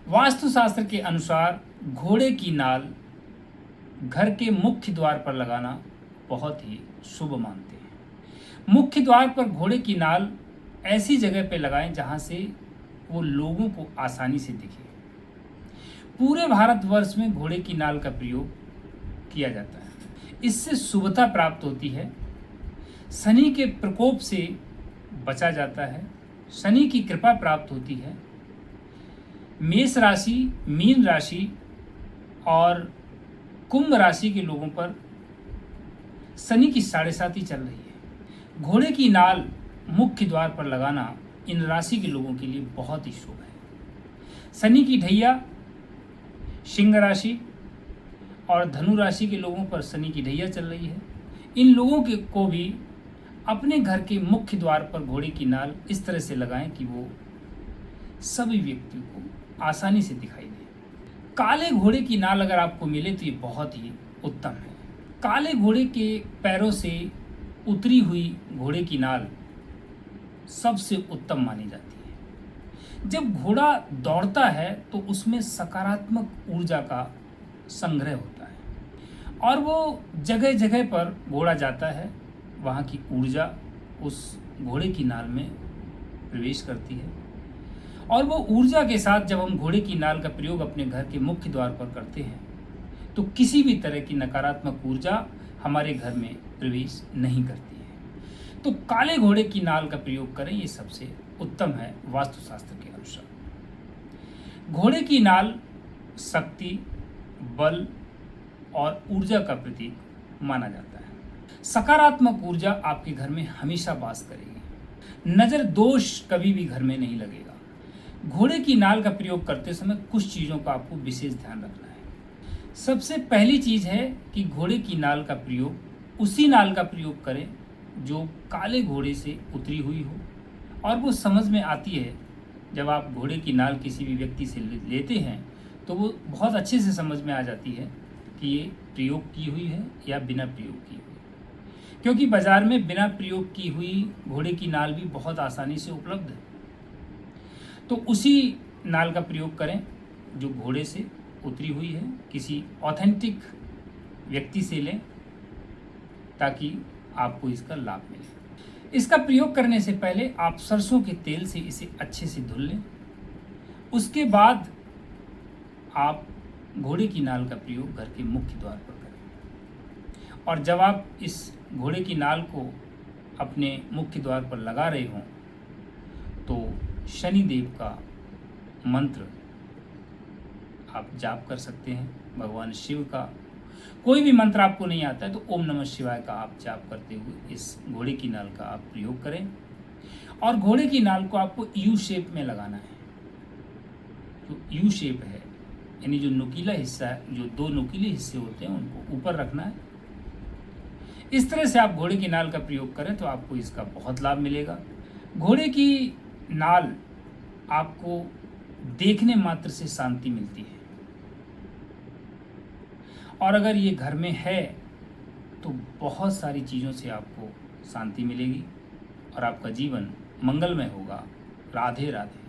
वास्तुशास्त्र के अनुसार घोड़े की नाल घर के मुख्य द्वार पर लगाना बहुत ही शुभ मानते हैं। मुख्य द्वार पर घोड़े की नाल ऐसी जगह पर लगाएं जहां से वो लोगों को आसानी से दिखे। पूरे भारतवर्ष में घोड़े की नाल का प्रयोग किया जाता है। इससे शुभता प्राप्त होती है, शनि के प्रकोप से बचा जाता है, शनि की कृपा प्राप्त होती है। मेष राशि, मीन राशि और कुंभ राशि के लोगों पर शनि की 7.5 चल रही है। घोड़े की नाल मुख्य द्वार पर लगाना इन राशि के लोगों के लिए बहुत ही शुभ है। शनि की ढैया सिंह राशि और धनु राशि के लोगों पर शनि की ढैया चल रही है। इन लोगों के को भी अपने घर के मुख्य द्वार पर घोड़े की नाल इस तरह से लगाएं कि वो सभी व्यक्तियों को आसानी से दिखाई दे। काले घोड़े की नाल अगर आपको मिले तो ये बहुत ही उत्तम है। काले घोड़े के पैरों से उतरी हुई घोड़े की नाल सबसे उत्तम मानी जाती है। जब घोड़ा दौड़ता है तो उसमें सकारात्मक ऊर्जा का संग्रह होता है और वो जगह जगह पर घोड़ा जाता है, वहाँ की ऊर्जा उस घोड़े की नाल में प्रवेश करती है और वो ऊर्जा के साथ जब हम घोड़े की नाल का प्रयोग अपने घर के मुख्य द्वार पर करते हैं तो किसी भी तरह की नकारात्मक ऊर्जा हमारे घर में प्रवेश नहीं करती है। तो काले घोड़े की नाल का प्रयोग करें, ये सबसे उत्तम है वास्तुशास्त्र के अनुसार। घोड़े की नाल शक्ति, बल और ऊर्जा का प्रतीक माना जाता है। सकारात्मक ऊर्जा आपके घर में हमेशा वास करेगी। नज़र दोष कभी भी घर में नहीं लगेगा। घोड़े की नाल का प्रयोग करते समय कुछ चीज़ों का आपको विशेष ध्यान रखना है। सबसे पहली चीज़ है कि घोड़े की नाल का प्रयोग उसी नाल का प्रयोग करें जो काले घोड़े से उतरी हुई हो और वो समझ में आती है। जब आप घोड़े की नाल किसी भी व्यक्ति से लेते हैं तो वो बहुत अच्छे से समझ में आ जाती है कि ये प्रयोग की हुई है या बिना प्रयोग की हुई, क्योंकि बाज़ार में बिना प्रयोग की हुई घोड़े की नाल भी बहुत आसानी से उपलब्ध है। तो उसी नाल का प्रयोग करें जो घोड़े से उतरी हुई है, किसी ऑथेंटिक व्यक्ति से लें ताकि आपको इसका लाभ मिले। इसका प्रयोग करने से पहले आप सरसों के तेल से इसे अच्छे से धुल लें। उसके बाद आप घोड़े की नाल का प्रयोग घर के मुख्य द्वार पर करें और जब आप इस घोड़े की नाल को अपने मुख्य द्वार पर लगा रहे हों तो शनिदेव का मंत्र आप जाप कर सकते हैं। भगवान शिव का कोई भी मंत्र आपको नहीं आता है तो ओम नमः शिवाय का आप जाप करते हुए इस घोड़े की नाल का आप प्रयोग करें और घोड़े की नाल को आपको यू शेप में लगाना है। जो यू शेप है यानी जो नुकीला हिस्सा है, जो 2 नुकीले हिस्से होते हैं उनको ऊपर रखना है। इस तरह से आप घोड़े की नाल का प्रयोग करें तो आपको इसका बहुत लाभ मिलेगा। घोड़े की नाल आपको देखने मात्र से शांति मिलती है और अगर ये घर में है तो बहुत सारी चीज़ों से आपको शांति मिलेगी और आपका जीवन मंगलमय होगा। राधे राधे।